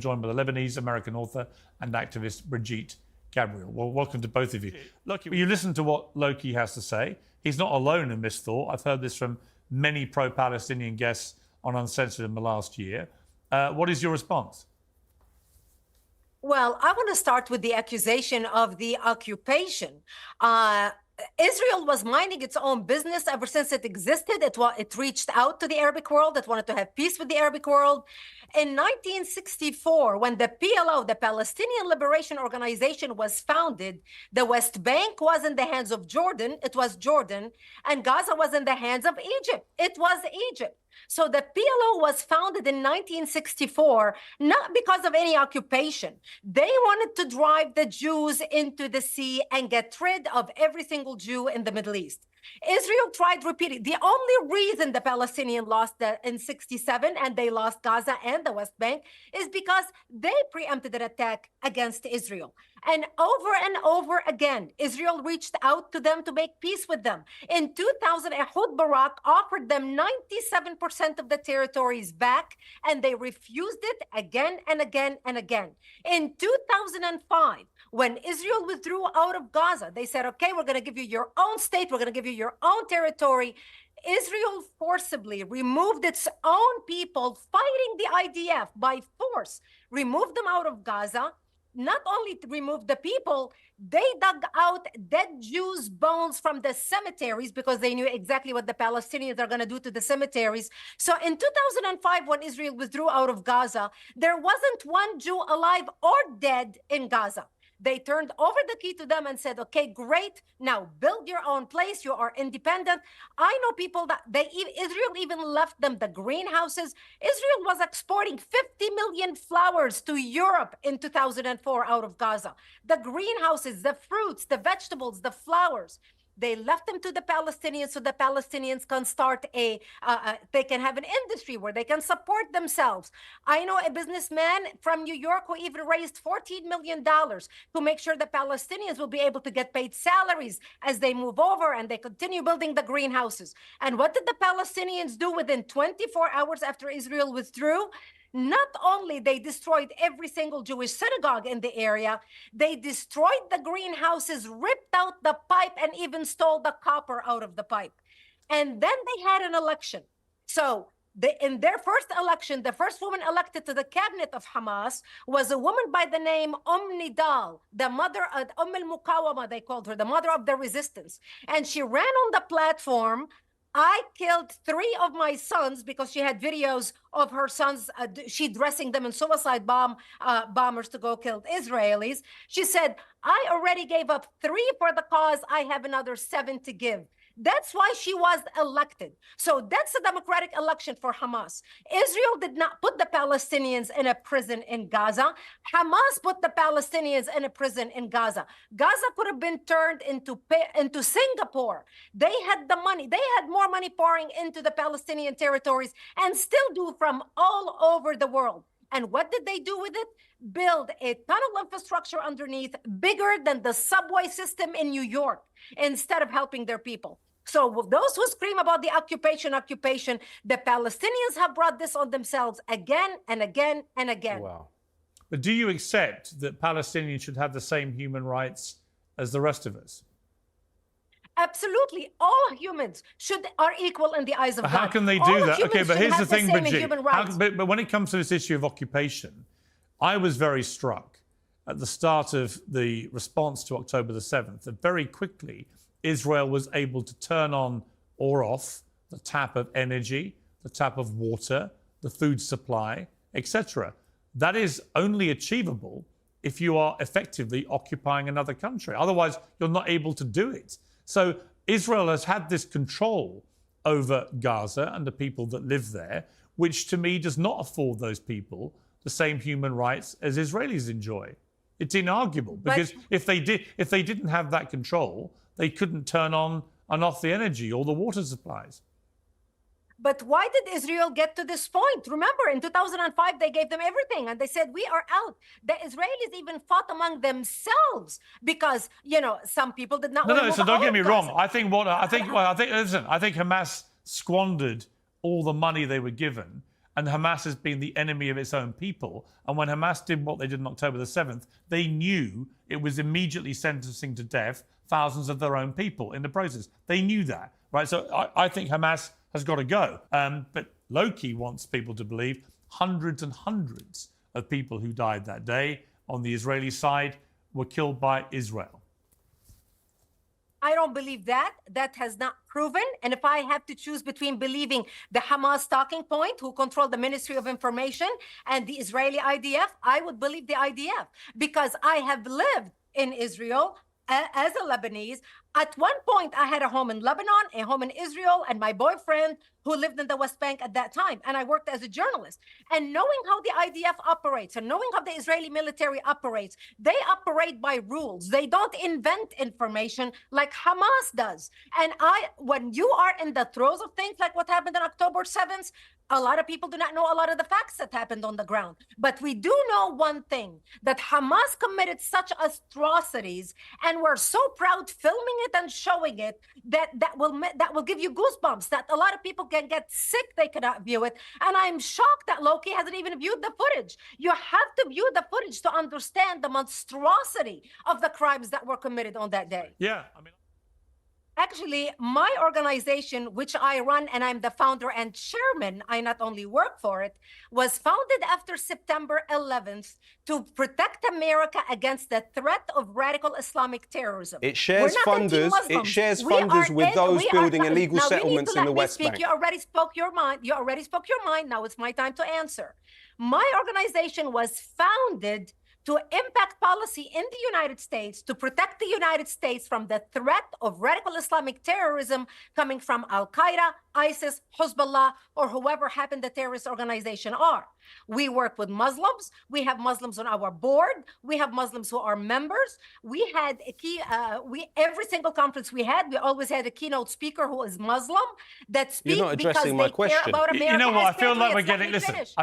Joined by the Lebanese-American author and activist Brigitte Gabriel. Well, welcome to both of you. Look, you listen to what Lowkey has to say. He's not alone in this thought. I've heard this from many pro-Palestinian guests on Uncensored in the last year. What is your response? Well, I want to start with the accusation of the occupation. Israel was minding its own business ever since it existed. It reached out to the Arabic world. It wanted to have peace with the Arabic world. In 1964, when the PLO, the Palestinian Liberation Organization, was founded, the West Bank was in the hands of Jordan. It was Jordan. And Gaza was in the hands of Egypt. It was Egypt. So the PLO was founded in 1964, not because of any occupation. They wanted to drive the Jews into the sea and get rid of every single Jew in the Middle East. Israel tried repeating. The only reason the Palestinians lost in 67 and they lost Gaza and the West Bank is because they preempted an attack against Israel. And over again, Israel reached out to them to make peace with them. In 2000, Ehud Barak offered them 97% of the territories back, and they refused it again and again and again. In 2005, when Israel withdrew out of Gaza, they said, okay, we're going to give you your own state. We're going to give you your own territory. Israel forcibly removed its own people fighting the IDF by force, removed them out of Gaza. Not only to remove the people, they dug out dead Jews' bones from the cemeteries because they knew exactly what the Palestinians are going to do to the cemeteries. So in 2005, when Israel withdrew out of Gaza, there wasn't one Jew alive or dead in Gaza. They turned over the key to them and said, okay, great, now build your own place. You are independent. I know people that Israel even left them the greenhouses. Israel was exporting 50 million flowers to Europe in 2004 out of Gaza. The greenhouses, the fruits, the vegetables, the flowers. They left them to the Palestinians so the Palestinians can start they can have an industry where they can support themselves. I know a businessman from New York who even raised $14 million to make sure the Palestinians will be able to get paid salaries as they move over and they continue building the greenhouses. And what did the Palestinians do within 24 hours after Israel withdrew? Not only they destroyed every single Jewish synagogue in the area, they destroyed the greenhouses, ripped out the pipe, and even stole the copper out of the pipe. And then they had an election. So in their first election, the first woman elected to the cabinet of Hamas was a woman by the name Nidal, the mother of al-Mukawama, they called her, the mother of the resistance. And she ran on the platform, I killed 3 of my sons, because she had videos of her sons, she dressing them in suicide bombers to go kill Israelis. She said, I already gave up 3 for the cause. I have another 7 to give. That's why she was elected. So that's a democratic election for Hamas. Israel did not put the Palestinians in a prison in Gaza. Hamas put the Palestinians in a prison in Gaza. Gaza could have been turned into Singapore. They had the money. They had more money pouring into the Palestinian territories and still do from all over the world. And what did they do with it? Build a tunnel infrastructure underneath bigger than the subway system in New York instead of helping their people. So those who scream about the occupation, the Palestinians have brought this on themselves again and again and again. Wow. But do you accept that Palestinians should have the same human rights as the rest of us? Absolutely. All humans are equal in the eyes of God. How can they do that? Okay, but here's the thing, Brigitte. But when it comes to this issue of occupation, I was very struck at the start of the response to October the 7th that very quickly Israel was able to turn on or off the tap of energy, the tap of water, the food supply, etc. That is only achievable if you are effectively occupying another country. Otherwise, you're not able to do it. So Israel has had this control over Gaza and the people that live there, which to me does not afford those people the same human rights as Israelis enjoy. It's inarguable, because if they didn't have that control, they couldn't turn on and off the energy or the water supplies. But why did Israel get to this point? Remember, in 2005, they gave them everything and they said, we are out. The Israelis even fought among themselves because, you know, some people did not want to move so don't get me wrong. Gaza. I think Hamas squandered all the money they were given and Hamas has been the enemy of its own people. And when Hamas did what they did on October the 7th, they knew it was immediately sentencing to death thousands of their own people in the process. They knew that, right? So I think Hamas has got to go. But Lowkey wants people to believe hundreds and hundreds of people who died that day on the Israeli side were killed by Israel. I don't believe that. That has not proven. And if I have to choose between believing the Hamas talking point, who control the Ministry of Information, and the Israeli IDF, I would believe the IDF, because I have lived in Israel as a Lebanese. At one point, I had a home in Lebanon, a home in Israel, and my boyfriend who lived in the West Bank at that time. And I worked as a journalist. And knowing how the IDF operates and knowing how the Israeli military operates, they operate by rules. They don't invent information like Hamas does. And when you are in the throes of things like what happened on October 7th, a lot of people do not know a lot of the facts that happened on the ground. But we do know one thing, that Hamas committed such atrocities, and we're so proud filming it and showing it, that will give you goosebumps, that a lot of people can get sick, they cannot view it. And I'm shocked that Lowkey hasn't even viewed the footage. You have to view the footage to understand the monstrosity of the crimes that were committed on that day. Yeah, I mean... Actually, my organization, which I run, and I'm the founder and chairman, I not only work for it, was founded after September 11th to protect America against the threat of radical Islamic terrorism. It shares funders. It shares funders with those building illegal settlements in the West Bank. You already spoke your mind. You already spoke your mind. Now it's my time to answer. My organization was founded to impact policy in the United States, to protect the United States from the threat of radical Islamic terrorism coming from Al-Qaeda, ISIS, Hezbollah, or whoever happened the terrorist organization are. We work with Muslims. We have Muslims on our board. We have Muslims who are members. We had every single conference we always had a keynote speaker who is Muslim that speaks because they care about America. You know what? I feel like we're getting, listen,